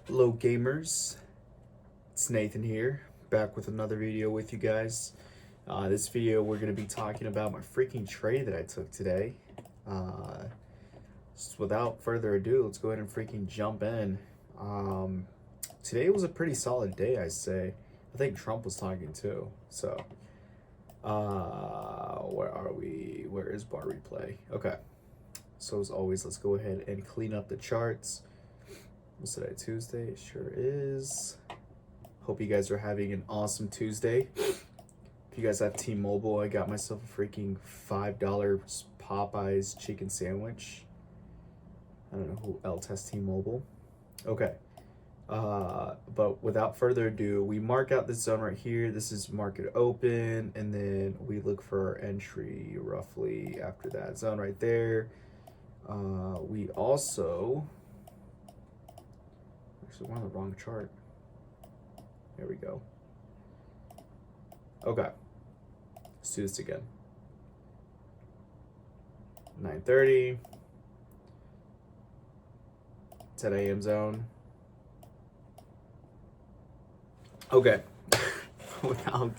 Hello gamers, it's Nathan here, back with another video with you guys. This video we're going to be talking about my freaking trade that I took today. Just without further ado, let's go ahead and freaking jump in. Today was a pretty solid day, I say. I think Trump was talking too, so. Where are we? Where is bar replay? Okay, so as always, let's go ahead and clean up the charts. What's today? Tuesday? It sure is. Hope you guys are having an awesome Tuesday. If you guys have T-Mobile, I got myself a freaking $5 Popeyes chicken sandwich. I don't know who else has T-Mobile. Okay. But without further ado, we mark out this zone right here. This is market open, and then we look for our entry roughly after that zone right there. We also... Actually, we're on the wrong chart. There we go. Okay. Let's do this again. 9:30. 10 a.m. zone. Okay. Without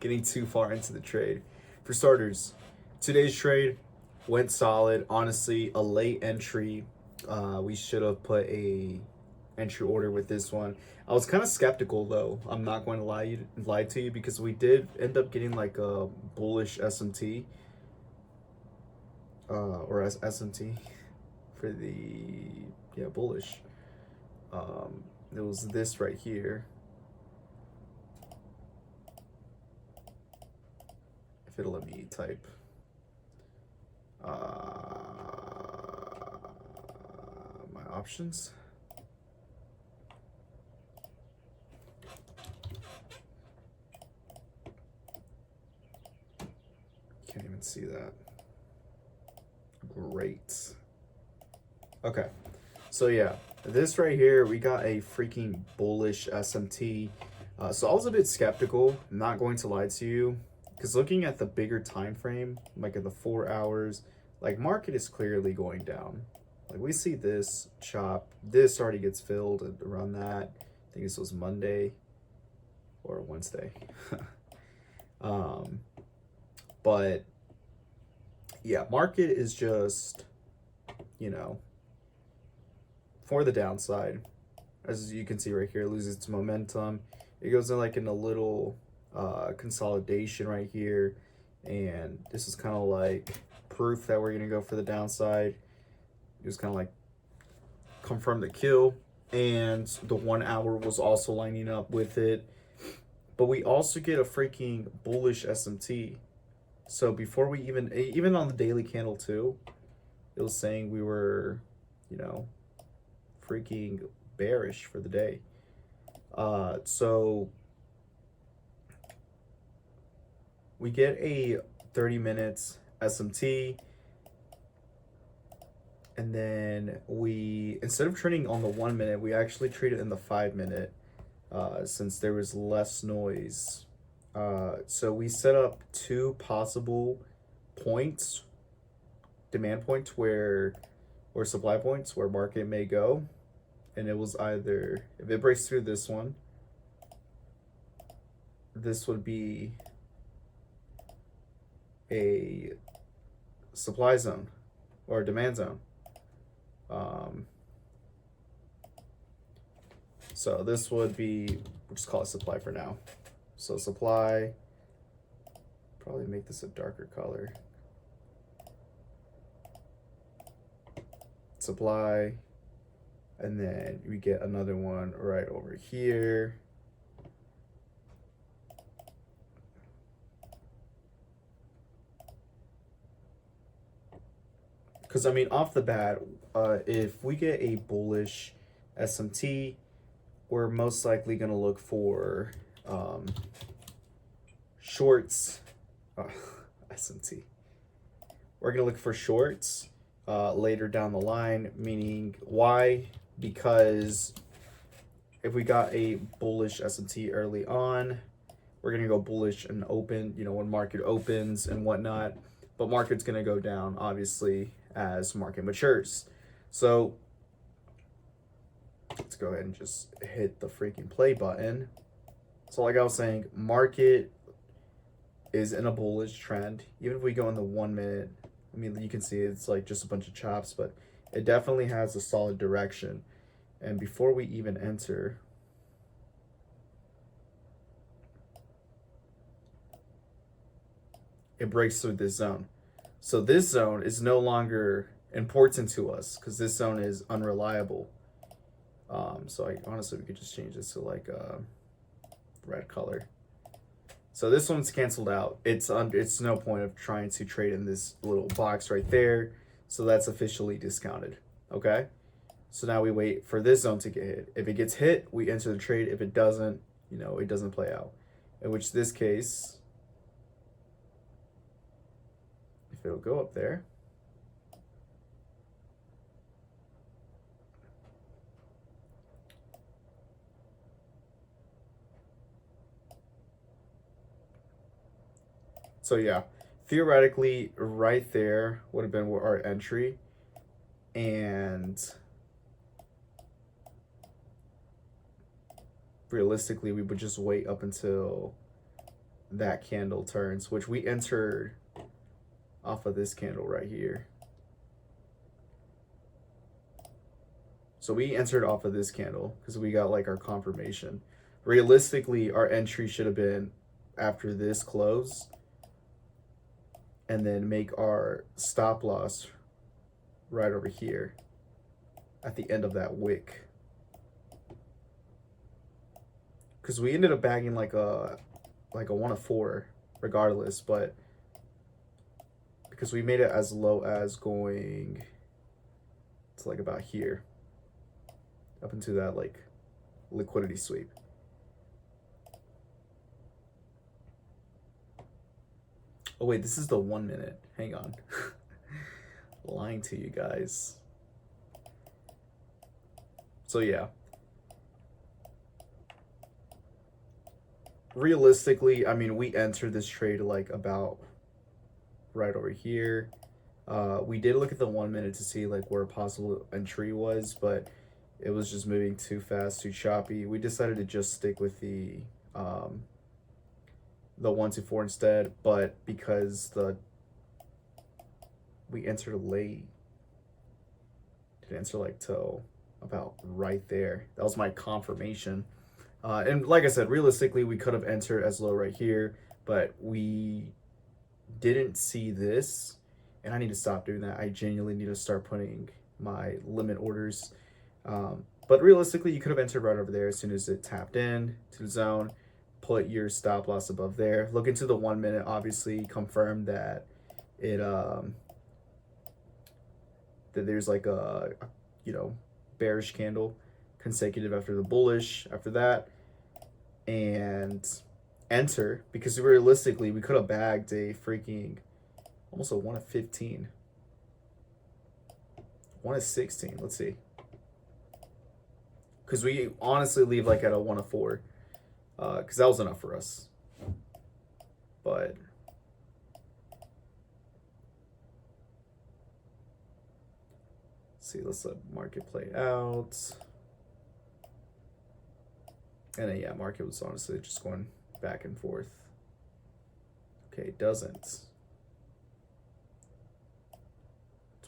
getting too far into the trade. For starters, today's trade went solid. Honestly, a late entry. We should have put a entry order with this one. I was kind of skeptical though. I'm not going to lie to you because we did end up getting like a bullish SMT or SMT for the bullish. It was this right here. If it'll let me type. My options. Can't even see that. Great. Okay. So yeah, this right here, we got a freaking bullish SMT. So I was a bit skeptical, not going to lie to you, because looking at the bigger time frame, like in the 4 hours, like market is clearly going down. Like we see this chop, this already gets filled around that. I think this was Monday or Wednesday. But yeah, market is just, for the downside. As you can see right here, it loses its momentum. It goes in like in a little consolidation right here. And this is kind of like proof that we're going to go for the downside. It was kind of like confirm the kill. And the 1 hour was also lining up with it. But we also get a freaking bullish SMT. So before we even on the daily candle too, it was saying we were, freaking bearish for the day. So we get a 30 minutes SMT, and then we, instead of trading on the 1 minute, we actually traded in the 5 minute, since there was less noise. So we set up two possible points, demand points or supply points where market may go. And it was either, if it breaks through this one, this would be a supply zone or a demand zone. So this would be, we'll just call it supply for now. So supply, probably make this a darker color. Supply, and then we get another one right over here. Because, I mean, off the bat, if we get a bullish SMT, we're most likely going to look for shorts. SMT. We're going to look for shorts later down the line, meaning why? Because if we got a bullish SMT early on, we're going to go bullish and open, when market opens and whatnot. But market's going to go down, obviously, as market matures. So let's go ahead and just hit the freaking play button. So like I was saying, market is in a bullish trend. Even if we go in the 1 minute, I mean, you can see it's like just a bunch of chops, but it definitely has a solid direction. And before we even enter, it breaks through this zone. So this zone is no longer important to us because this zone is unreliable. So honestly, we could just change this to like a red color. So this one's canceled out. It's no point of trying to trade in this little box right there. So that's officially discounted. Okay. So now we wait for this zone to get hit. If it gets hit, we enter the trade. If it doesn't, it doesn't play out. In which this case, if it'll go up there, so yeah, theoretically, right there would have been our entry, and realistically, we would just wait up until that candle turns, which we entered off of this candle right here. So we entered off of this candle because we got like our confirmation. Realistically, our entry should have been after this close, and then make our stop loss right over here at the end of that wick. Because we ended up bagging like a 1 of 4 regardless, but because we made it as low as going to like about here, up into that like liquidity sweep. Oh wait, this is the 1 minute. Hang on. Lying to you guys. So yeah. Realistically, I mean, we entered this trade like about right over here. We did look at the 1 minute to see like where a possible entry was, but it was just moving too fast, too choppy. We decided to just stick with the 1 to 4 instead, but because we entered late, did enter like till about right there. That was my confirmation. And like I said, realistically, we could have entered as low right here, but we didn't see this, and I need to stop doing that. I genuinely need to start putting my limit orders. But realistically, you could have entered right over there as soon as it tapped in to the zone. Put your stop loss above there. Look into the 1 minute, obviously confirm that it that there's like a bearish candle consecutive after the bullish after that, and enter, because realistically we could have bagged a freaking almost a 1 of 15, 1 of 16. Let's see, because we honestly leave like at a 1 of 4. Because that was enough for us. But see, let's let market play out. And then yeah, market was honestly just going back and forth. Okay, it doesn't. It's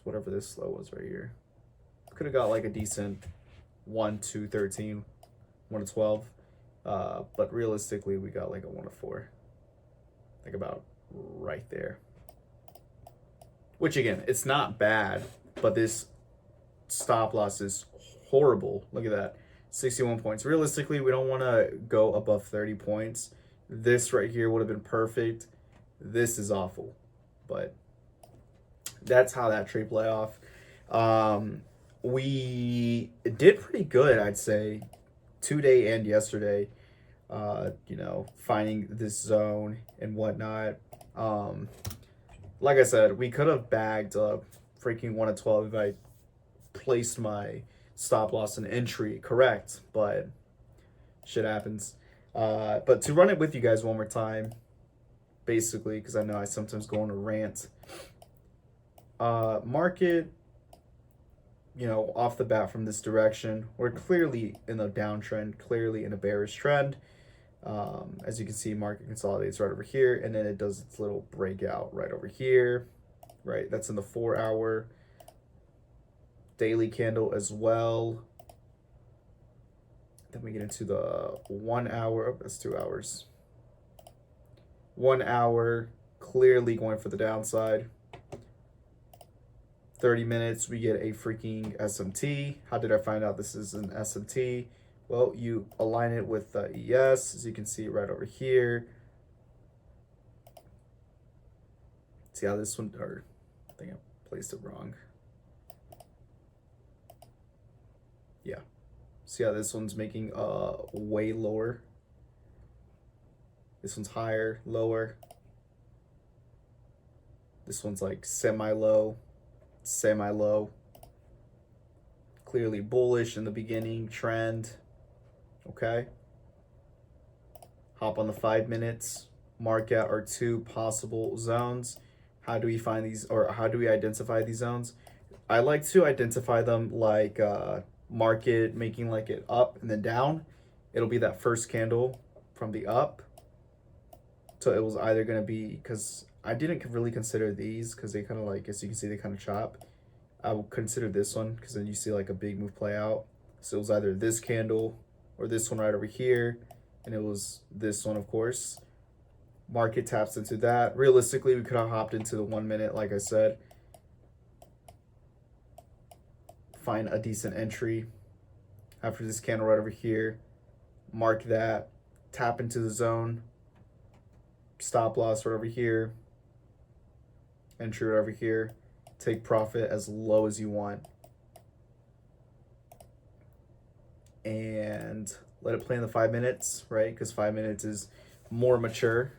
whatever this low was right here. Could have got like a decent 1 to 13, 1 to 12. But realistically, we got like a 1 of 4, like about right there. Which again, it's not bad, but this stop loss is horrible. Look at that, 61 points. Realistically, we don't want to go above 30 points. This right here would have been perfect. This is awful, but that's how that trade play off. We did pretty good, I'd say, today and yesterday. Finding this zone and whatnot. Like I said, we could have bagged a freaking 1 of 12 if I placed my stop loss and entry correct, but shit happens. But to run it with you guys one more time, basically, because I know I sometimes go on a rant. Market you know, off the bat from this direction, we're clearly in a downtrend, clearly in a bearish trend. As you can see, market consolidates right over here, and then it does its little breakout right over here, right? That's in the 4-hour daily candle as well. Then we get into the 1 hour. Oh, that's 2 hours. 1 hour, clearly going for the downside. 30 minutes, we get a freaking SMT. How did I find out this is an SMT? Well, you align it with the ES, as you can see right over here. See how this one, or I think I placed it wrong. Yeah. See how this one's making way lower. This one's higher, lower. This one's like semi-low, semi-low. Clearly bullish in the beginning, trend. Okay. Hop on the 5 minutes. Mark out our 2 possible zones. How do we find these, or how do we identify these zones? I like to identify them like market making like it up and then down. It'll be that first candle from the up. So it was either going to be, because I didn't really consider these because they kind of like, as you can see, they kind of chop. I will consider this one because then you see like a big move play out. So it was either this candle or this one right over here. And it was this one, of course. Market taps into that. Realistically, we could have hopped into the 1 minute, like I said. Find a decent entry after this candle right over here. Mark that. Tap into the zone. Stop loss right over here. Entry right over here. Take profit as low as you want. And let it play in the 5 minutes, right? Because 5 minutes is more mature.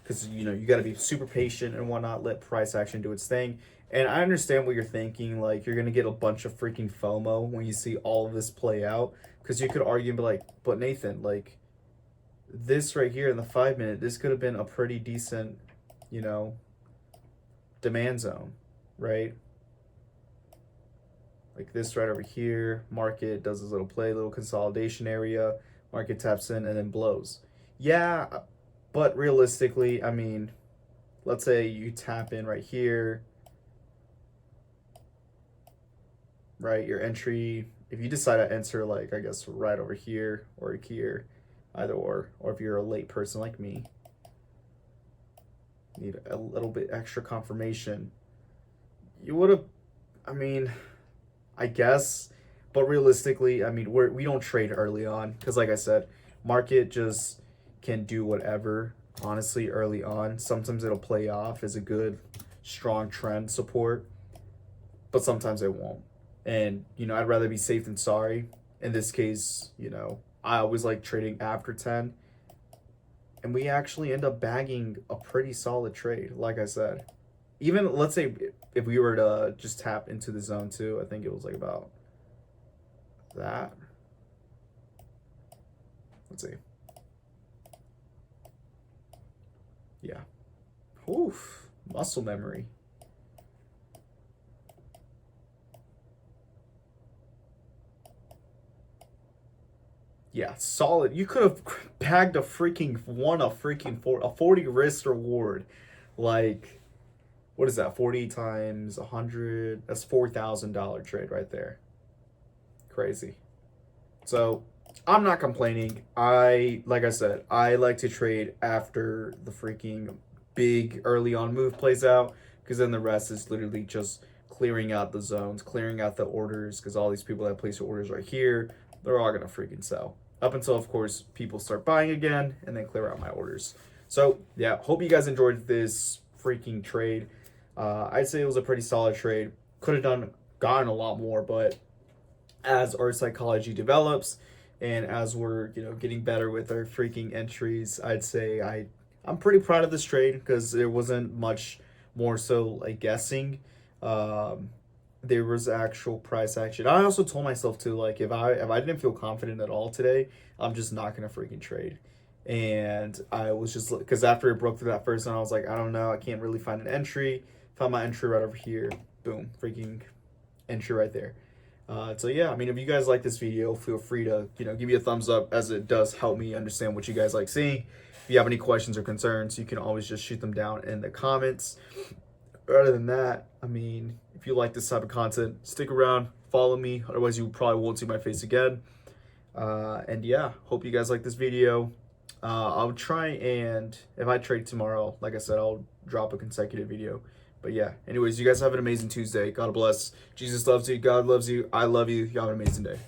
Because, you know, you got to be super patient and whatnot. Let price action do its thing. And I understand what you're thinking. Like, you're going to get a bunch of freaking FOMO when you see all of this play out. Because you could argue and be like, but Nathan, like, this right here in the 5 minute, this could have been a pretty decent, you know, demand zone, right? Like this right over here, market does this little play, little consolidation area, market taps in and then blows. Yeah, but realistically, I mean, let's say you tap in right here, right? Your entry, if you decide to enter like, I guess, right over here or here, either or if you're a late person like me, need a little bit extra confirmation, you would have, I mean, I guess, but realistically, I mean, we don't trade early on because, like I said, market just can do whatever, honestly, early on. Sometimes it'll play off as a good, strong trend support, but sometimes it won't. And, you know, I'd rather be safe than sorry. In this case, you know, I always like trading after 10. And we actually end up bagging a pretty solid trade, like I said. Even, let's say, if we were to just tap into the zone too, I think it was like about that. Let's see. Yeah. Oof. Muscle memory. Yeah, solid. You could have bagged a 40 risk reward. Like, what is that? 40 times 100. That's $4,000 trade right there. Crazy. So I'm not complaining. Like I said, I like to trade after the freaking big early on move plays out, because then the rest is literally just clearing out the zones, clearing out the orders, because all these people that place their orders right here, they're all gonna freaking sell. Up until, of course, people start buying again and then clear out my orders. So yeah, hope you guys enjoyed this freaking trade. I'd say it was a pretty solid trade. Could have gotten a lot more, but as our psychology develops and as we're, you know, getting better with our freaking entries, I'd say I'm pretty proud of this trade because there wasn't much more so like guessing. There was actual price action. I also told myself too, like, if I didn't feel confident at all today, I'm just not gonna freaking trade. And I was just, because after it broke through that first one, I was like, I don't know, I can't really find an entry. Found my entry right over here. Boom, freaking entry right there. So yeah, I mean, if you guys like this video, feel free to, give me a thumbs up, as it does help me understand what you guys like seeing. If you have any questions or concerns, you can always just shoot them down in the comments. Other than that, I mean, if you like this type of content, stick around, follow me. Otherwise, you probably won't see my face again. And yeah, hope you guys like this video. I'll try, and if I trade tomorrow, like I said, I'll drop a consecutive video. But yeah, anyways, you guys have an amazing Tuesday. God bless. Jesus loves you. God loves you. I love you. You have an amazing day.